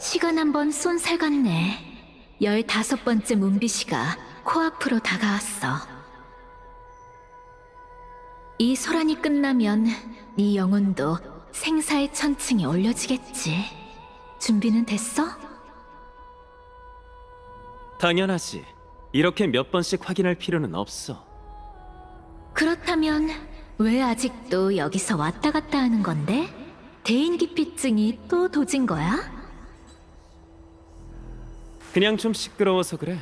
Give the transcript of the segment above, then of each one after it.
시간 한번 쏜살 같네. 15번째 문비시가 코앞으로 다가왔어. 이 소란이 끝나면 네 영혼도 생사의 천층에 올려지겠지. 준비는 됐어? 당연하지. 이렇게 몇 번씩 확인할 필요는 없어. 그렇다면 왜 아직도 여기서 왔다 갔다 하는 건데? 대인기피증이 또 도진 거야? 그냥 좀 시끄러워서 그래.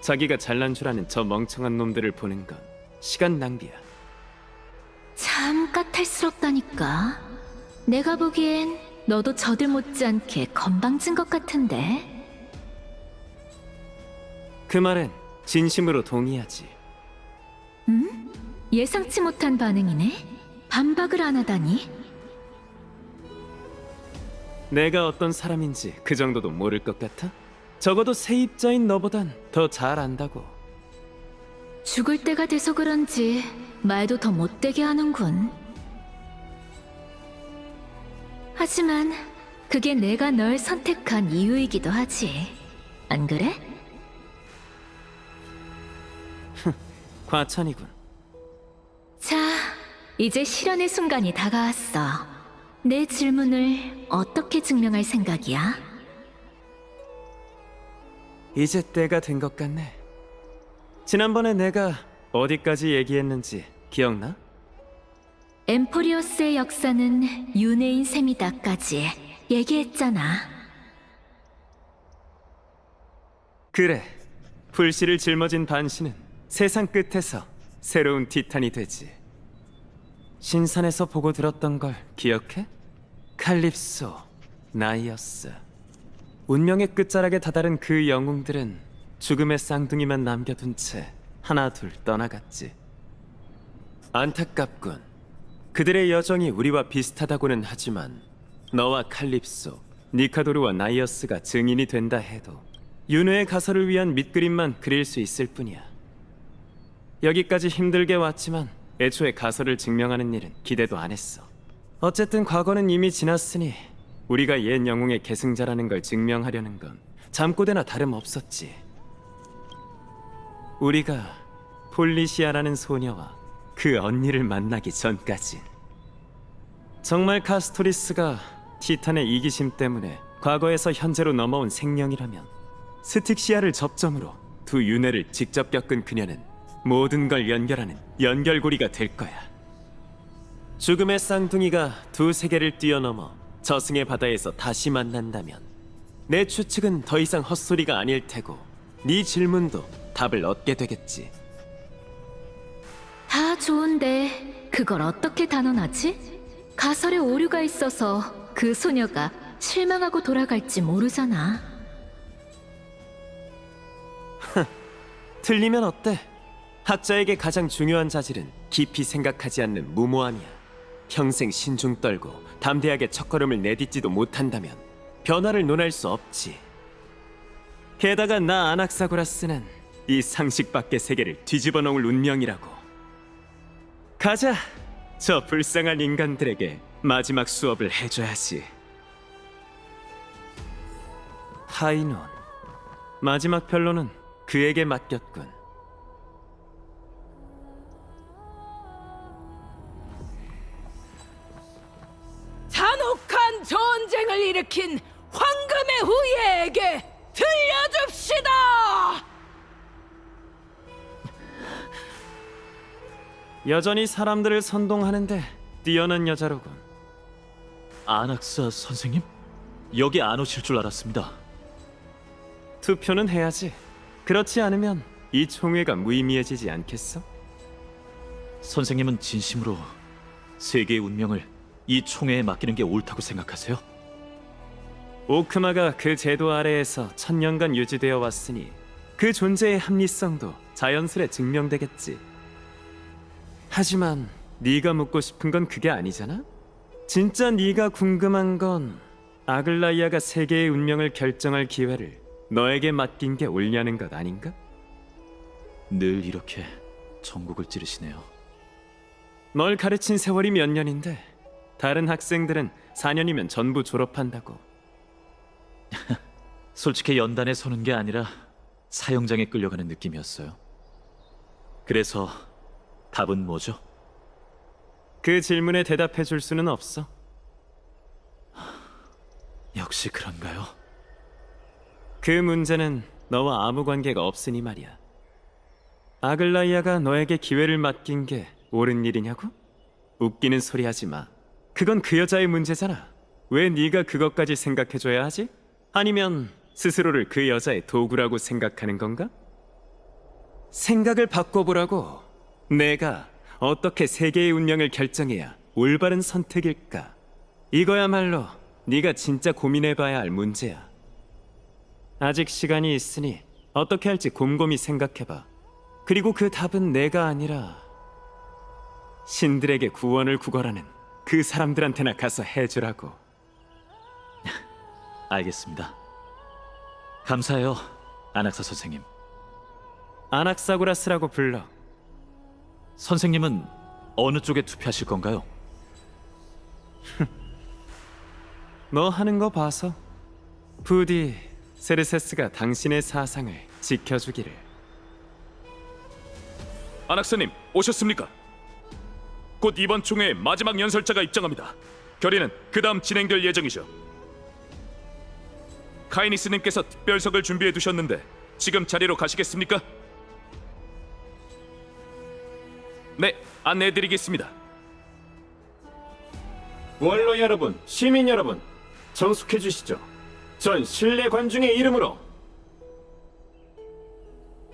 자기가 잘난 줄 아는 저 멍청한 놈들을 보는 건 시간 낭비야. 참 까탈스럽다니까. 내가 보기엔 너도 저들 못지않게 건방진 것 같은데. 그 말엔 진심으로 동의하지. 예상치 못한 반응이네. 반박을 안 하다니. 내가 어떤 사람인지 그 정도도 모를 것 같아? 적어도 세입자인 너보단 더 잘 안다고. 죽을 때가 돼서 그런지 말도 더 못되게 하는군. 하지만 그게 내가 널 선택한 이유이기도 하지. 안 그래? 과찬이군. 자, 이제 실현의 순간이 다가왔어. 내 질문을 어떻게 증명할 생각이야? 이제 때가 된 것 같네. 지난번에 내가 어디까지 얘기했는지 기억나? 엠포리오스의 역사는 윤회인 셈이다까지 얘기했잖아. 그래. 불씨를 짊어진 반시는 세상 끝에서 새로운 티탄이 되지. 신선에서 보고 들었던 걸 기억해? 칼립소, 나이어스. 운명의 끝자락에 다다른 그 영웅들은 죽음의 쌍둥이만 남겨둔 채 하나 둘 떠나갔지. 안타깝군. 그들의 여정이 우리와 비슷하다고는 하지만 너와 칼립소, 니카도르와 나이어스가 증인이 된다 해도 윤회의 가설을 위한 밑그림만 그릴 수 있을 뿐이야. 여기까지 힘들게 왔지만 애초에 가설을 증명하는 일은 기대도 안 했어. 어쨌든 과거는 이미 지났으니 우리가 옛 영웅의 계승자라는 걸 증명하려는 건 잠꼬대나 다름없었지. 우리가 폴리시아라는 소녀와 그 언니를 만나기 전까진. 정말 카스토리스가 티탄의 이기심 때문에 과거에서 현재로 넘어온 생명이라면 스틱시아를 접점으로 두 윤회를 직접 겪은 그녀는 모든 걸 연결하는 연결고리가 될 거야. 죽음의 쌍둥이가 두 세계를 뛰어넘어 저승의 바다에서 다시 만난다면 내 추측은 더 이상 헛소리가 아닐 테고 네 질문도 답을 얻게 되겠지. 다 좋은데 그걸 어떻게 단언하지? 가설에 오류가 있어서 그 소녀가 실망하고 돌아갈지 모르잖아. 틀리면 어때? 학자에게 가장 중요한 자질은 깊이 생각하지 않는 무모함이야. 평생 신중 떨고 담대하게 첫걸음을 내딛지도 못한다면 변화를 논할 수 없지. 게다가 나 아낙사고라스는 이 상식 밖의 세계를 뒤집어 놓을 운명이라고. 가자. 저 불쌍한 인간들에게 마지막 수업을 해줘야지. 하이논. 마지막 변론은 그에게 맡겼군. 잔혹한 전쟁을 일으킨 황금의 후예에게 들려줍시다! 여전히 사람들을 선동하는데 뛰어난 여자로군. 아낙사 선생님? 여기 안 오실 줄 알았습니다. 투표는 해야지. 그렇지 않으면 이 총회가 무의미해지지 않겠어? 선생님은 진심으로 세계의 운명을 이 총회에 맡기는 게 옳다고 생각하세요? 오크마가 그 제도 아래에서 천년간 유지되어 왔으니 그 존재의 합리성도 자연스레 증명되겠지. 하지만 네가 묻고 싶은 건 그게 아니잖아? 진짜 네가 궁금한 건 아글라이아가 세계의 운명을 결정할 기회를 너에게 맡긴 게 옳냐는 것 아닌가? 늘 이렇게 전국을 찌르시네요. 널 가르친 세월이 몇 년인데 다른 학생들은 4년이면 전부 졸업한다고. 솔직히 연단에 서는 게 아니라 사형장에 끌려가는 느낌이었어요. 그래서 답은 뭐죠? 그 질문에 대답해 줄 수는 없어. 역시 그런가요? 그 문제는 너와 아무 관계가 없으니 말이야. 아글라이아가 너에게 기회를 맡긴 게 옳은 일이냐고? 웃기는 소리 하지 마. 그건 그 여자의 문제잖아. 왜 네가 그것까지 생각해줘야 하지? 아니면 스스로를 그 여자의 도구라고 생각하는 건가? 생각을 바꿔보라고. 내가 어떻게 세계의 운명을 결정해야 올바른 선택일까? 이거야말로 네가 진짜 고민해봐야 할 문제야. 아직 시간이 있으니 어떻게 할지 곰곰이 생각해봐. 그리고 그 답은 내가 아니라 신들에게 구원을 구걸하는 그 사람들한테나 가서 해주라고. 알겠습니다. 감사해요, 아낙사 선생님. 아낙사고라스라고 불러. 선생님은 어느 쪽에 투표하실 건가요? 너 하는 거 봐서 부디 세르세스가 당신의 사상을 지켜주기를. 아낙사님, 오셨습니까? 곧 이번 총회의 마지막 연설자가 입장합니다. 결의는 그 다음 진행될 예정이죠. 카이니스님께서 특별석을 준비해 두셨는데 지금 자리로 가시겠습니까? 네, 안내해드리겠습니다. 원로 여러분, 시민 여러분, 정숙해 주시죠. 전 신뢰 관중의 이름으로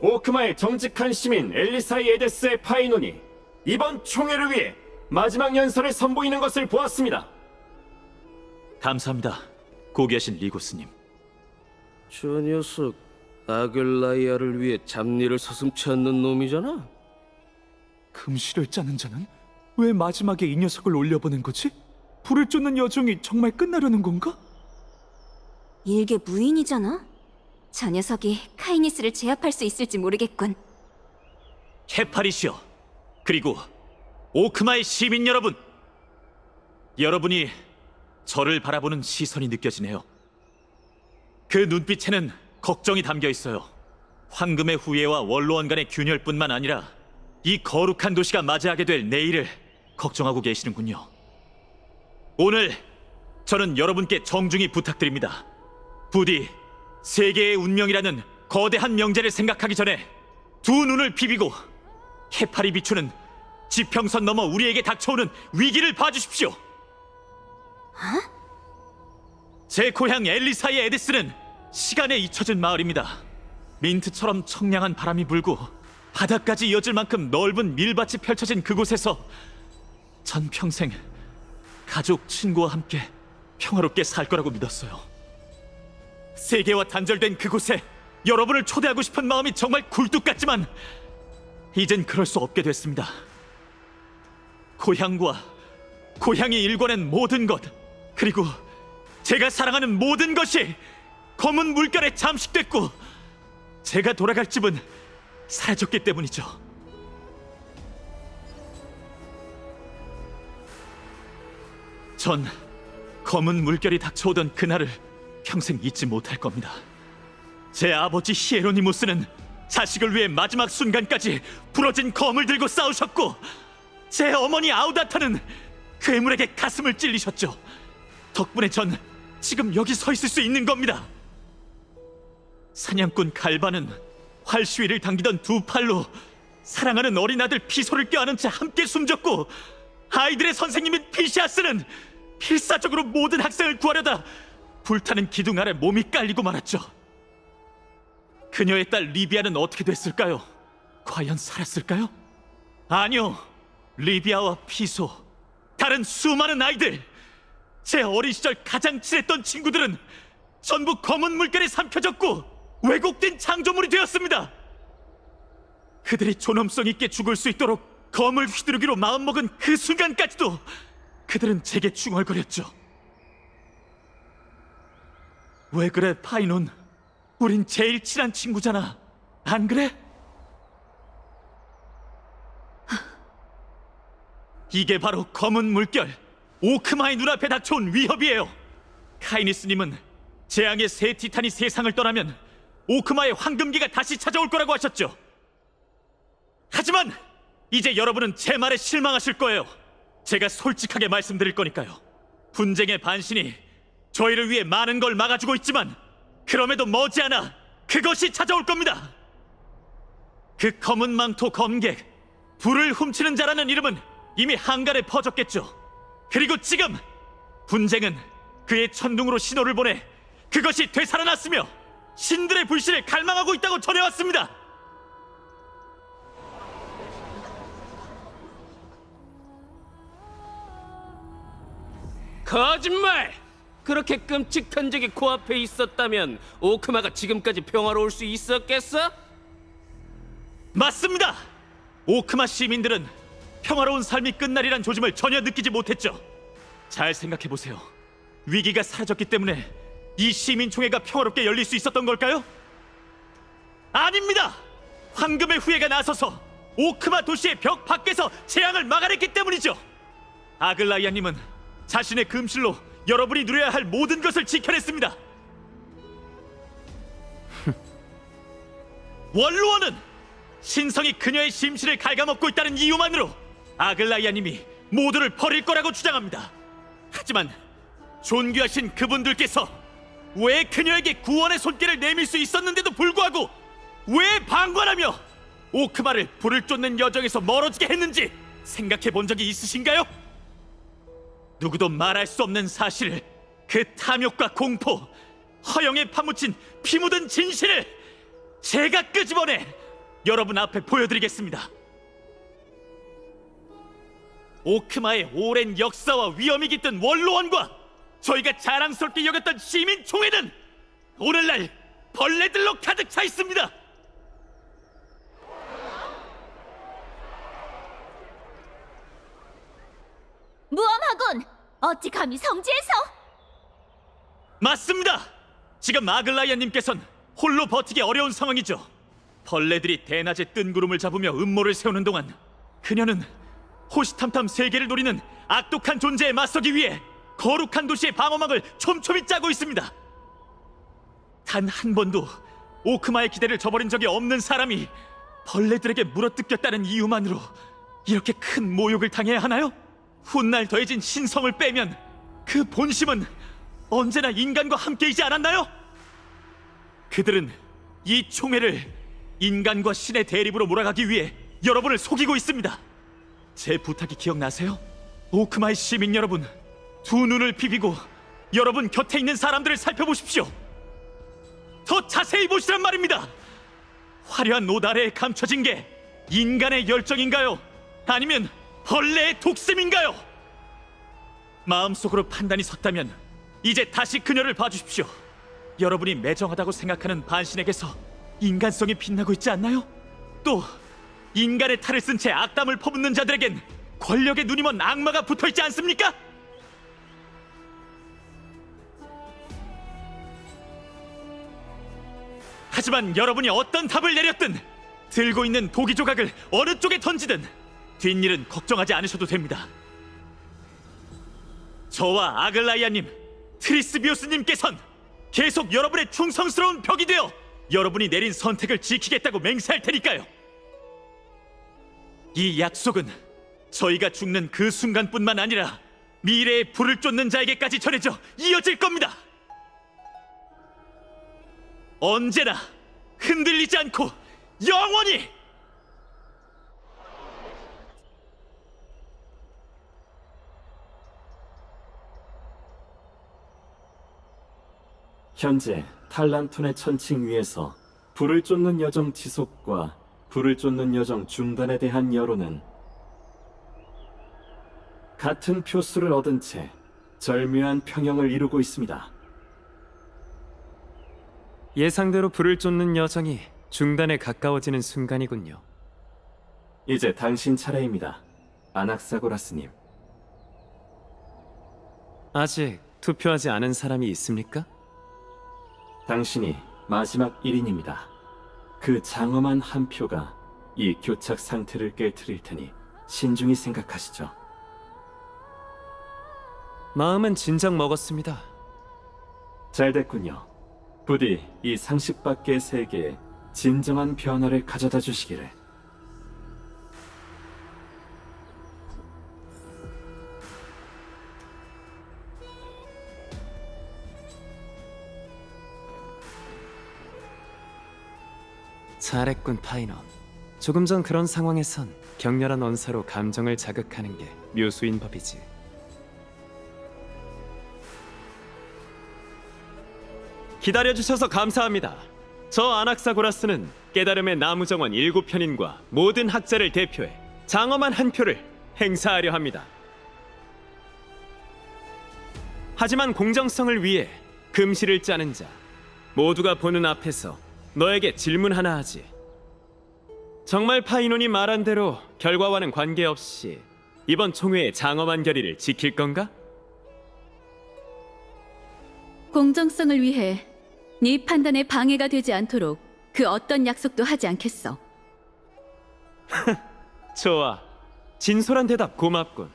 오크마의 정직한 시민 엘리사이 에데스의 파이논이 이번 총회를 위해 마지막 연설을 선보이는 것을 보았습니다. 감사합니다, 고귀하신 리고스님. 저 녀석 아글라이아를 위해 잡일을 서슴지 않는 놈이잖아. 금실을 짜는 자는 왜 마지막에 이 녀석을 올려보낸 거지? 불을 쫓는 여정이 정말 끝나려는 건가? 일개 무인이잖아. 저 녀석이 카이니스를 제압할 수 있을지 모르겠군. 케파리시여, 그리고 오크마의 시민 여러분, 여러분이 저를 바라보는 시선이 느껴지네요. 그 눈빛에는 걱정이 담겨 있어요. 황금의 후예와 원로원 간의 균열뿐만 아니라 이 거룩한 도시가 맞이하게 될 내일을 걱정하고 계시는군요. 오늘 저는 여러분께 정중히 부탁드립니다. 부디 세계의 운명이라는 거대한 명제를 생각하기 전에 두 눈을 비비고 해파리 비추는 지평선 넘어 우리에게 닥쳐오는 위기를 봐주십시오. 제 고향 엘리사의 에데스는 시간에 잊혀진 마을입니다. 민트처럼 청량한 바람이 불고 바다까지 이어질 만큼 넓은 밀밭이 펼쳐진 그곳에서 전 평생 가족, 친구와 함께 평화롭게 살 거라고 믿었어요. 세계와 단절된 그곳에 여러분을 초대하고 싶은 마음이 정말 굴뚝 같지만 이젠 그럴 수 없게 됐습니다. 고향과 고향이 일궈낸 모든 것, 그리고 제가 사랑하는 모든 것이 검은 물결에 잠식됐고 제가 돌아갈 집은 사라졌기 때문이죠. 전 검은 물결이 닥쳐오던 그날을 평생 잊지 못할 겁니다. 제 아버지 히에로니무스는 자식을 위해 마지막 순간까지 부러진 검을 들고 싸우셨고 제 어머니 아우다타는 괴물에게 가슴을 찔리셨죠. 덕분에 전 지금 여기 서 있을 수 있는 겁니다. 사냥꾼 갈바는 활시위를 당기던 두 팔로 사랑하는 어린아들 피소를 껴안은 채 함께 숨졌고 아이들의 선생님인 피시아스는 필사적으로 모든 학생을 구하려다 불타는 기둥 아래 몸이 깔리고 말았죠. 그녀의 딸 리비아는 어떻게 됐을까요? 과연 살았을까요? 아니요. 리비아와 피소, 다른 수많은 아이들, 제 어린 시절 가장 친했던 친구들은 전부 검은 물결에 삼켜졌고 왜곡된 창조물이 되었습니다. 그들이 존엄성 있게 죽을 수 있도록 검을 휘두르기로 마음먹은 그 순간까지도 그들은 제게 중얼거렸죠. 왜 그래, 파이논? 우린 제일 친한 친구잖아. 안 그래? 이게 바로 검은 물결, 오크마의 눈앞에 닥쳐온 위협이에요. 카이니스님은 재앙의 새 티탄이 세상을 떠나면 오크마의 황금기가 다시 찾아올 거라고 하셨죠. 하지만 이제 여러분은 제 말에 실망하실 거예요. 제가 솔직하게 말씀드릴 거니까요. 분쟁의 반신이 저희를 위해 많은 걸 막아주고 있지만 그럼에도 머지않아 그것이 찾아올 겁니다. 그 검은 망토 검객, 불을 훔치는 자라는 이름은 이미 한간에 퍼졌겠죠. 그리고 지금 분쟁은 그의 천둥으로 신호를 보내 그것이 되살아났으며 신들의 불씨를 갈망하고 있다고 전해왔습니다. 거짓말! 그렇게 끔찍한 적이 코앞에 있었다면 오크마가 지금까지 평화로울 수 있었겠어? 맞습니다. 오크마 시민들은 평화로운 삶이 끝날이란 조짐을 전혀 느끼지 못했죠. 잘 생각해보세요. 위기가 사라졌기 때문에 이 시민총회가 평화롭게 열릴 수 있었던 걸까요? 아닙니다. 황금의 후예가 나서서 오크마 도시의 벽 밖에서 재앙을 막아냈기 때문이죠. 아글라이아님은 자신의 금실로 여러분이 누려야 할 모든 것을 지켜냈습니다. 원로원은 신성이 그녀의 심신을 갉아먹고 있다는 이유만으로 아글라이아님이 모두를 버릴 거라고 주장합니다. 하지만 존귀하신 그분들께서 왜 그녀에게 구원의 손길을 내밀 수 있었는데도 불구하고 왜 방관하며 오크마를 불을 쫓는 여정에서 멀어지게 했는지 생각해 본 적이 있으신가요? 누구도 말할 수 없는 사실을, 그 탐욕과 공포, 허영에 파묻힌 피 묻은 진실을 제가 끄집어내 여러분 앞에 보여드리겠습니다. 오크마의 오랜 역사와 위엄이 깃든 원로원과 저희가 자랑스럽게 여겼던 시민총회는 오늘날 벌레들로 가득 차 있습니다. 무엄하군! 어찌 감히 성지에서! 맞습니다. 지금 아글라이아님께선 홀로 버티기 어려운 상황이죠. 벌레들이 대낮에 뜬 구름을 잡으며 음모를 세우는 동안 그녀는 호시탐탐 세계를 노리는 악독한 존재에 맞서기 위해 거룩한 도시의 방어막을 촘촘히 짜고 있습니다. 단 한 번도 오크마의 기대를 저버린 적이 없는 사람이 벌레들에게 물어뜯겼다는 이유만으로 이렇게 큰 모욕을 당해야 하나요? 훗날 더해진 신성을 빼면 그 본심은 언제나 인간과 함께이지 않았나요? 그들은 이 총회를 인간과 신의 대립으로 몰아가기 위해 여러분을 속이고 있습니다. 제 부탁이 기억나세요? 오크마의 시민 여러분, 두 눈을 비비고 여러분 곁에 있는 사람들을 살펴보십시오. 더 자세히 보시란 말입니다. 화려한 옷 아래에 감춰진 게 인간의 열정인가요? 아니면 벌레의 독심인가요? 마음속으로 판단이 섰다면 이제 다시 그녀를 봐주십시오. 여러분이 매정하다고 생각하는 반신에게서 인간성이 빛나고 있지 않나요? 또 인간의 탈을 쓴 채 악담을 퍼붓는 자들에겐 권력의 눈이 먼 악마가 붙어있지 않습니까? 하지만 여러분이 어떤 답을 내렸든 들고 있는 도기 조각을 어느 쪽에 던지든 뒷일은 걱정하지 않으셔도 됩니다. 저와 아글라이아님, 트리스비우스님께선 계속 여러분의 충성스러운 벽이 되어 여러분이 내린 선택을 지키겠다고 맹세할 테니까요. 이 약속은 저희가 죽는 그 순간뿐만 아니라 미래의 불을 쫓는 자에게까지 전해져 이어질 겁니다. 언제나 흔들리지 않고 영원히! 현재 탈란톤의 천칭 위에서 불을 쫓는 여정 지속과 불을 쫓는 여정 중단에 대한 여론은 같은 표수를 얻은 채 절묘한 평형을 이루고 있습니다. 예상대로 불을 쫓는 여정이 중단에 가까워지는 순간이군요. 이제 당신 차례입니다, 아낙사고라스님. 아직 투표하지 않은 사람이 있습니까? 당신이 마지막 1인입니다. 그 장엄한 한 표가 이 교착 상태를 깨트릴 테니 신중히 생각하시죠. 마음은 진작 먹었습니다. 잘 됐군요. 부디 이 상식 밖의 세계에 진정한 변화를 가져다 주시기를. 잘했군, 파이넌. 조금 전 그런 상황에선 격렬한 언사로 감정을 자극하는 게 묘수인 법이지. 기다려주셔서 감사합니다. 저 아낙사고라스는 깨달음의 나무정원 7편인과 모든 학자를 대표해 장엄한 한 표를 행사하려 합니다. 하지만 공정성을 위해 금시를 짜는 자 모두가 보는 앞에서 너에게 질문 하나 하지. 정말 파이논이 말한 대로 결과와는 관계없이 이번 총회의 장엄한 결의를 지킬 건가? 공정성을 위해 네 판단에 방해가 되지 않도록 그 어떤 약속도 하지 않겠어. 좋아. 진솔한 대답 고맙군.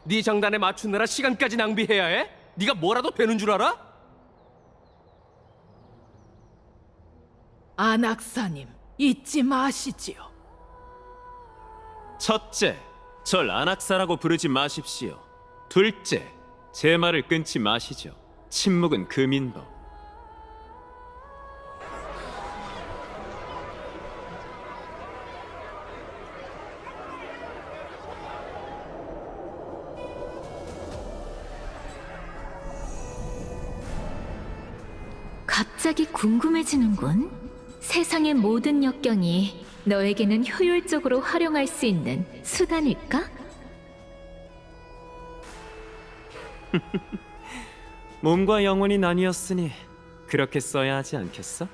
네 장단에 맞추느라 시간까지 낭비해야 해? 네가 뭐라도 되는 줄 알아? 안악사님, 잊지 마시지요. 첫째, 절 안악사라고 부르지 마십시오. 둘째, 제 말을 끊지 마시죠. 침묵은 금인법. 갑자기 궁금해지는군. 세상의 모든 역경이 너에게는 효율적으로 활용할 수 있는 수단일까? 몸과 영혼이 나뉘었으니 그렇게 써야 하지 않겠어?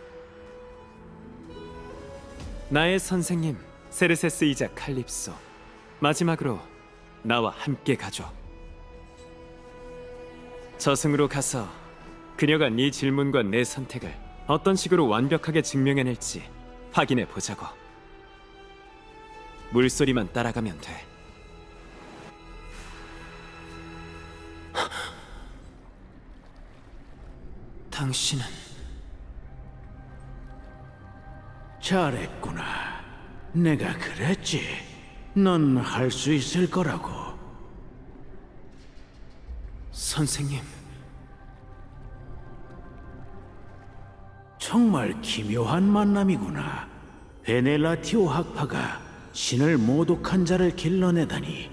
나의 선생님 세르세스이자 칼립소, 마지막으로 나와 함께 가줘. 저승으로 가서 그녀가 네 질문과 내 선택을 어떤 식으로 완벽하게 증명해낼지 확인해 보자고. 물소리만 따라가면 돼. 당신은 잘했구나. 내가 그랬지. 넌 할 수 있을 거라고. 선생님. 정말 기묘한 만남이구나. 베넬라티오 학파가 신을 모독한 자를 길러내다니.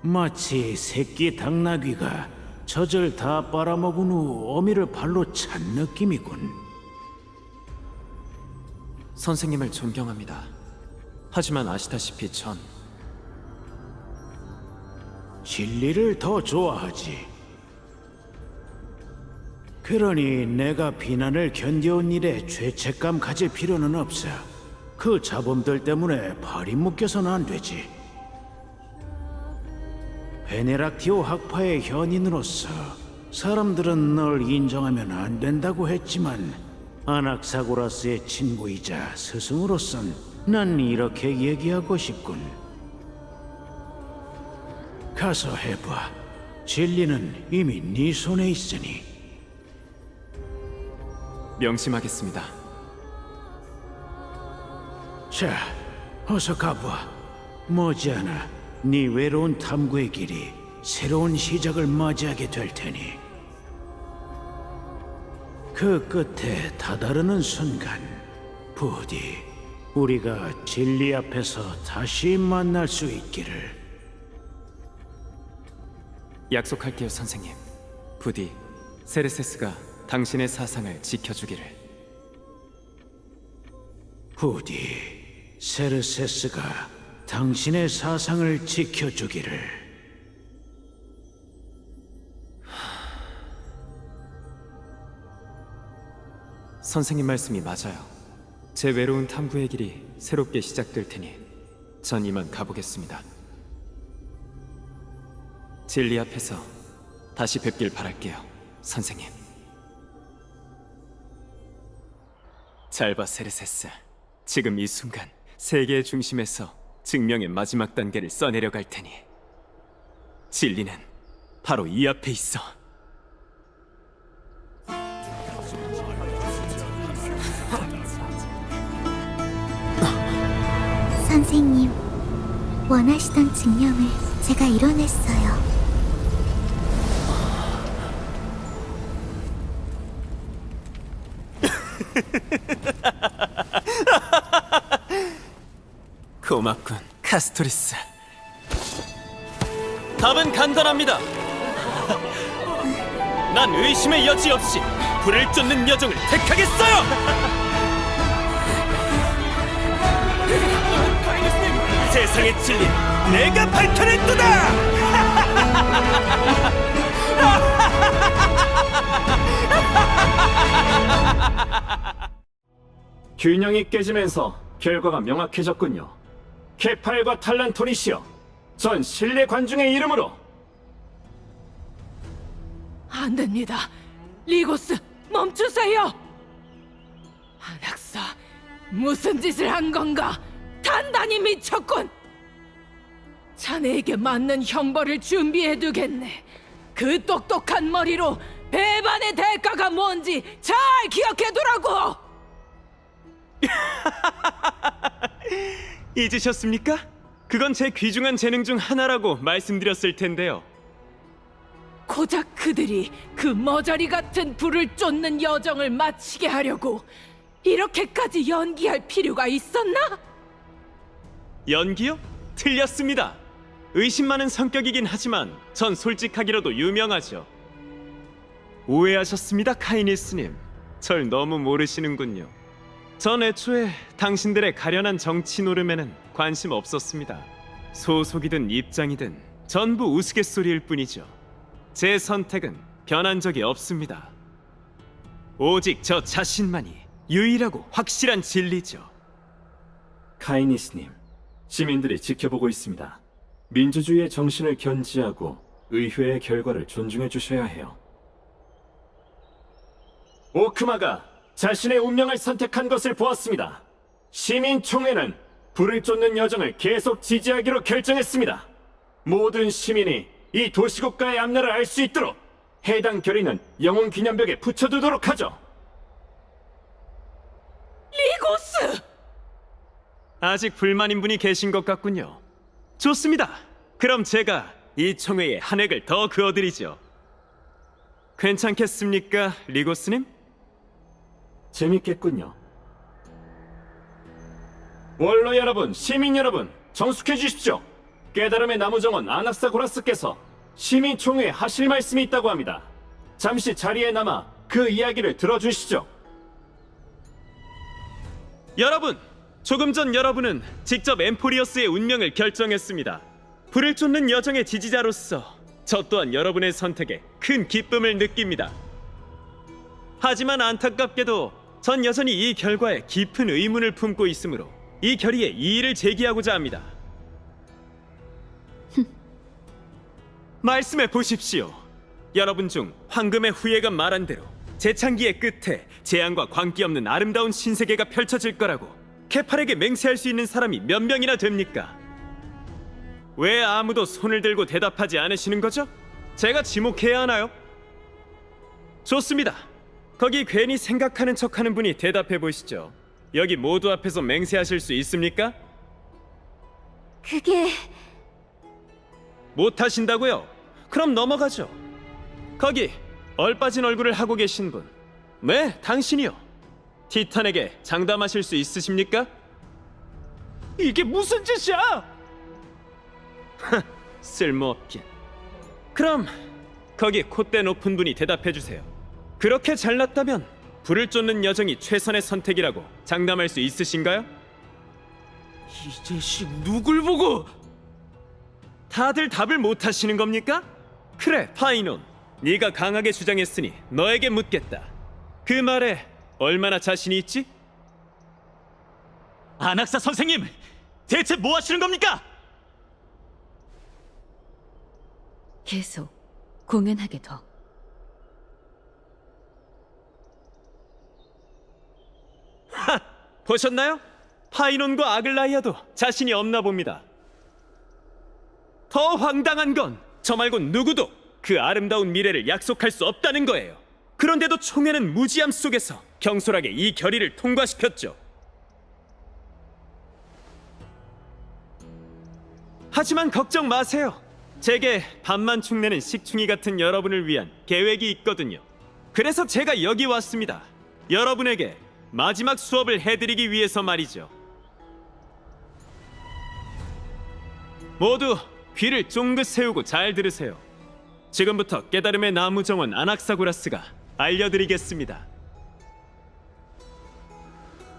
마치 새끼 당나귀가 젖을 다 빨아먹은 후 어미를 발로 찬 느낌이군. 선생님을 존경합니다. 하지만 아시다시피 전 진리를 더 좋아하지. 그러니 내가 비난을 견뎌온 일에 죄책감 가질 필요는 없어. 그 잡음들 때문에 발이 묶여서는 안 되지. 베네락티오 학파의 현인으로서 사람들은 널 인정하면 안 된다고 했지만 아낙사고라스의 친구이자 스승으로선 난 이렇게 얘기하고 싶군. 가서 해봐. 진리는 이미 네 손에 있으니. 명심하겠습니다. 자, 어서 가봐. 머지않아 네 외로운 탐구의 길이 새로운 시작을 맞이하게 될 테니. 그 끝에 다다르는 순간 부디 우리가 진리 앞에서 다시 만날 수 있기를. 약속할게요, 선생님. 부디 세르세스가 당신의 사상을 지켜주기를. 부디 세르세스가 당신의 사상을 지켜주기를. 선생님 말씀이 맞아요. 제 외로운 탐구의 길이 새롭게 시작될 테니 전 이만 가보겠습니다. 진리 앞에서 다시 뵙길 바랄게요, 선생님. 잘 봐, 세르세스. 지금 이 순간 세계의 중심에서 증명의 마지막 단계를 써내려 갈 테니 진리는 바로 이 앞에 있어. 선생님, 원하시던 증명을 제가 이뤄냈어요. 고맙군, 카스토리스. 답은 간단합니다. 난 의심의 여지 없이 불을 쫓는 여정을 택하겠어요. 세상의 진리 내가 밝혀냈도다. 균형이 깨지면서 결과가 명확해졌군요. 케팔과 탈란토리시여, 전 신뢰 관중의 이름으로 안 됩니다. 리고스, 멈추세요. 아낙사, 무슨 짓을 한 건가? 단단히 미쳤군. 자네에게 맞는 형벌을 준비해두겠네. 그 똑똑한 머리로 배반의 대가가 뭔지 잘 기억해두라고. 잊으셨습니까? 그건 제 귀중한 재능 중 하나라고 말씀드렸을 텐데요. 고작 그들이 그 머저리 같은 불을 쫓는 여정을 마치게 하려고 이렇게까지 연기할 필요가 있었나? 연기요? 틀렸습니다. 의심 많은 성격이긴 하지만 전 솔직하기로도 유명하죠. 오해하셨습니다, 카이니스님. 절 너무 모르시는군요. 전 애초에 당신들의 가련한 정치 노름에는 관심 없었습니다. 소속이든 입장이든 전부 우스갯소리일 뿐이죠. 제 선택은 변한 적이 없습니다. 오직 저 자신만이 유일하고 확실한 진리죠. 카이니스님, 시민들이 지켜보고 있습니다. 민주주의의 정신을 견지하고 의회의 결과를 존중해 주셔야 해요. 오크마가 자신의 운명을 선택한 것을 보았습니다. 시민총회는 불을 쫓는 여정을 계속 지지하기로 결정했습니다. 모든 시민이 이 도시국가의 앞날을 알 수 있도록 해당 결의는 영웅 기념벽에 붙여두도록 하죠. 리고스! 아직 불만인 분이 계신 것 같군요. 좋습니다. 그럼 제가 이 총회에 한 획을 더 그어드리죠. 괜찮겠습니까, 리고스님? 재밌겠군요. 원로 여러분, 시민 여러분, 정숙해 주십시오. 깨달음의 나무정원 아낙사고라스께서 시민총회에 하실 말씀이 있다고 합니다. 잠시 자리에 남아 그 이야기를 들어주시죠. 여러분! 조금 전 여러분은 직접 엠포리어스의 운명을 결정했습니다. 불을 쫓는 여정의 지지자로서 저 또한 여러분의 선택에 큰 기쁨을 느낍니다. 하지만 안타깝게도 전 여전히 이 결과에 깊은 의문을 품고 있으므로 이 결의에 이의를 제기하고자 합니다. 말씀해 보십시오. 여러분 중 황금의 후예가 말한 대로 재창기의 끝에 재앙과 광기 없는 아름다운 신세계가 펼쳐질 거라고 케팔에게 맹세할 수 있는 사람이 몇 명이나 됩니까? 왜 아무도 손을 들고 대답하지 않으시는 거죠? 제가 지목해야 하나요? 좋습니다. 거기 괜히 생각하는 척하는 분이 대답해 보시죠. 여기 모두 앞에서 맹세하실 수 있습니까? 그게... 못하신다고요? 그럼 넘어가죠. 거기 얼빠진 얼굴을 하고 계신 분. 네, 당신이요. 티탄에게 장담하실 수 있으십니까? 이게 무슨 짓이야? 쓸모없긴. 그럼 거기 콧대 높은 분이 대답해 주세요. 그렇게 잘났다면 불을 쫓는 여정이 최선의 선택이라고 장담할 수 있으신가요? 이 자식 누굴 보고? 다들 답을 못 하시는 겁니까? 그래, 파이논. 네가 강하게 주장했으니 너에게 묻겠다. 그 말에 얼마나 자신이 있지? 아낙사 선생님, 대체 뭐 하시는 겁니까? 계속 공연하게도. 보셨나요? 파이논과 아글라이아도 자신이 없나 봅니다. 더 황당한 건 저 말고 누구도 그 아름다운 미래를 약속할 수 없다는 거예요. 그런데도 총회는 무지함 속에서 경솔하게 이 결의를 통과시켰죠. 하지만 걱정 마세요. 제게 반만 축내는 식충이 같은 여러분을 위한 계획이 있거든요. 그래서 제가 여기 왔습니다. 여러분에게 마지막 수업을 해드리기 위해서 말이죠. 모두 귀를 쫑긋 세우고 잘 들으세요. 지금부터 깨달음의 나무 정원 아낙사고라스가 알려드리겠습니다.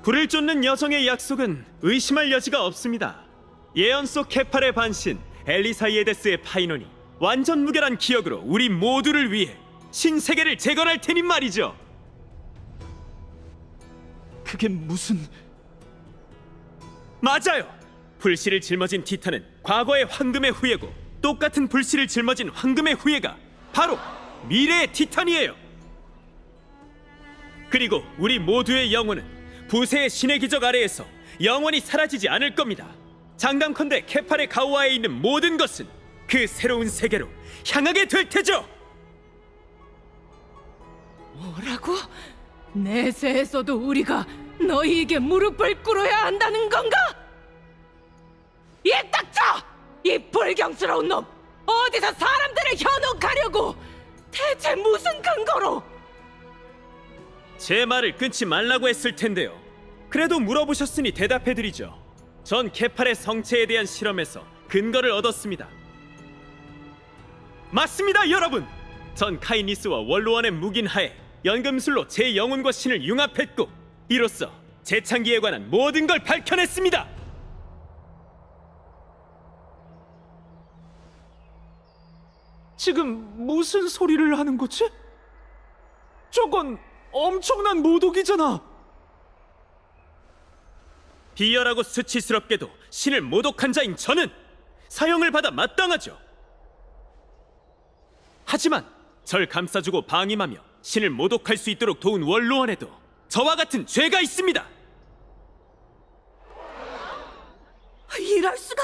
불을 쫓는 여정의 약속은 의심할 여지가 없습니다. 예언 속 케팔의 반신 엘리사이에데스의 파이논이 완전 무결한 기억으로 우리 모두를 위해 신세계를 재건할 테니 말이죠. 그게 무슨... 맞아요. 불씨를 짊어진 티탄은 과거의 황금의 후예고, 똑같은 불씨를 짊어진 황금의 후예가 바로 미래의 티탄이에요. 그리고 우리 모두의 영혼은 부세의 신의 기적 아래에서 영원히 사라지지 않을 겁니다. 장담컨대 케팔의 가오아에 있는 모든 것은 그 새로운 세계로 향하게 될 테죠. 뭐라고? 내세에서도 우리가 너희에게 무릎을 꿇어야 한다는 건가? 이 닥쳐! 이 불경스러운 놈! 어디서 사람들을 현혹하려고! 대체 무슨 근거로? 제 말을 끊지 말라고 했을 텐데요. 그래도 물어보셨으니 대답해드리죠. 전 케팔의 성체에 대한 실험에서 근거를 얻었습니다. 맞습니다, 여러분! 전 카이니스와 원로원의 묵인하에 연금술로 제 영혼과 신을 융합했고, 이로써 재창기에 관한 모든 걸 밝혀냈습니다. 지금 무슨 소리를 하는 거지? 저건 엄청난 모독이잖아. 비열하고 수치스럽게도 신을 모독한 자인 저는 사형을 받아 마땅하죠. 하지만 절 감싸주고 방임하며 신을 모독할 수 있도록 도운 원로원에도 저와 같은 죄가 있습니다. 이럴 수가!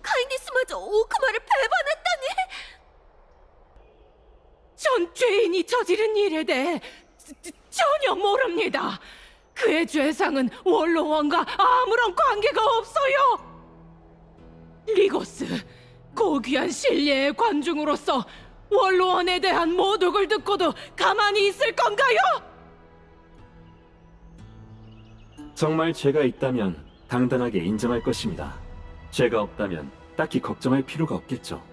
카이니스마저 오크마를 배반했다니! 전 죄인이 저지른 일에 대해 전혀 모릅니다. 그의 죄상은 원로원과 아무런 관계가 없어요. 리고스, 고귀한 신뢰의 관중으로서 원로원에 대한 모독을 듣고도 가만히 있을 건가요? 정말 죄가 있다면 당당하게 인정할 것입니다. 죄가 없다면 딱히 걱정할 필요가 없겠죠.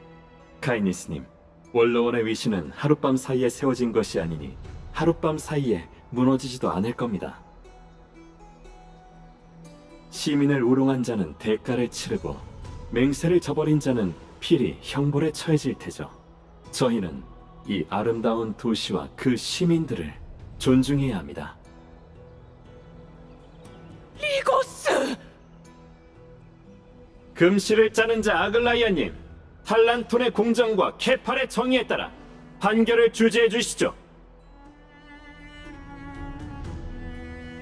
카이니스님, 원로원의 위신은 하룻밤 사이에 세워진 것이 아니니 하룻밤 사이에 무너지지도 않을 겁니다. 시민을 우롱한 자는 대가를 치르고 맹세를 저버린 자는 필히 형벌에 처해질 테죠. 저희는 이 아름다운 도시와 그 시민들을 존중해야 합니다. 리고스! 금시를 짜는 자 아글라이아님, 탈란톤의 공정과 케팔의 정의에 따라 판결을 주재해 주시죠.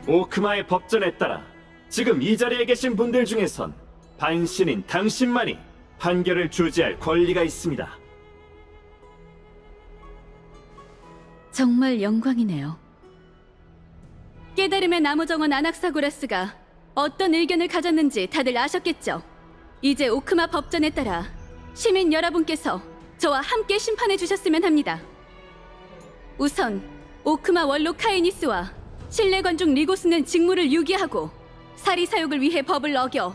오크마의 법전에 따라 지금 이 자리에 계신 분들 중에선 반신인 당신만이 판결을 주재할 권리가 있습니다. 정말 영광이네요. 깨달음의 나무 정원 아낙사고라스가 어떤 의견을 가졌는지 다들 아셨겠죠? 이제 오크마 법전에 따라 시민 여러분께서 저와 함께 심판해 주셨으면 합니다. 우선 오크마 원로 카이니스와 신뢰관중 리고스는 직무를 유기하고 사리 사욕을 위해 법을 어겨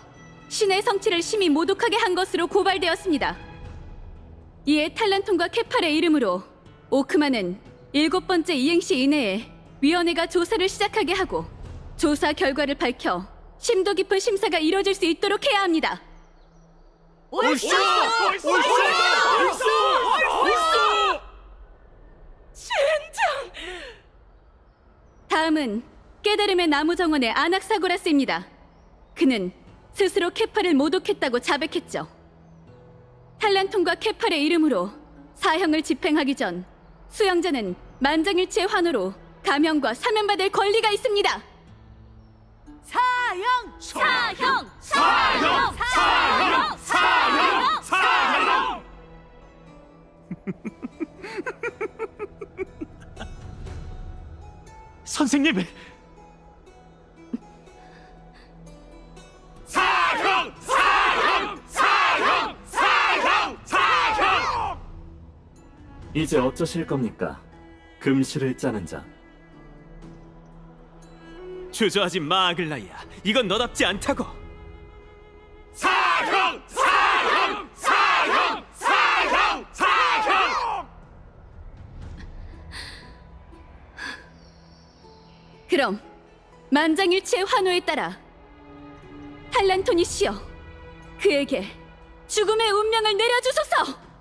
신의 성취를 심히 모독하게 한 것으로 고발되었습니다. 이에 탈란톤과 케팔의 이름으로 오크마는 7번째 이행시 이내에 위원회가 조사를 시작하게 하고 조사 결과를 밝혀 심도 깊은 심사가 이뤄질 수 있도록 해야 합니다. 옳소! 젠장! 다음은 깨달음의 나무 정원의 아낙사고라스입니다. 그는 스스로 케팔을 모독했다고 자백했죠. 탈란톤과 케팔의 이름으로 사형을 집행하기 전 수영자는 만장일치의 환호로 감형과 사면받을 권리가 있습니다. 사형! 사형! 사형! 사형! 사형! 사형! 선생님! 사형! 사형! 사형! 사형! 사형! 이제 어쩌실 겁니까? 금실을 짜는 자. 주저하지 마, 아글라이아. 이건 너답지 않다고. 사형! 사형! 사형! 사형! 사형! 그럼 만장일치의 환호에 따라 탈란토니시여, 그에게 죽음의 운명을 내려주소서!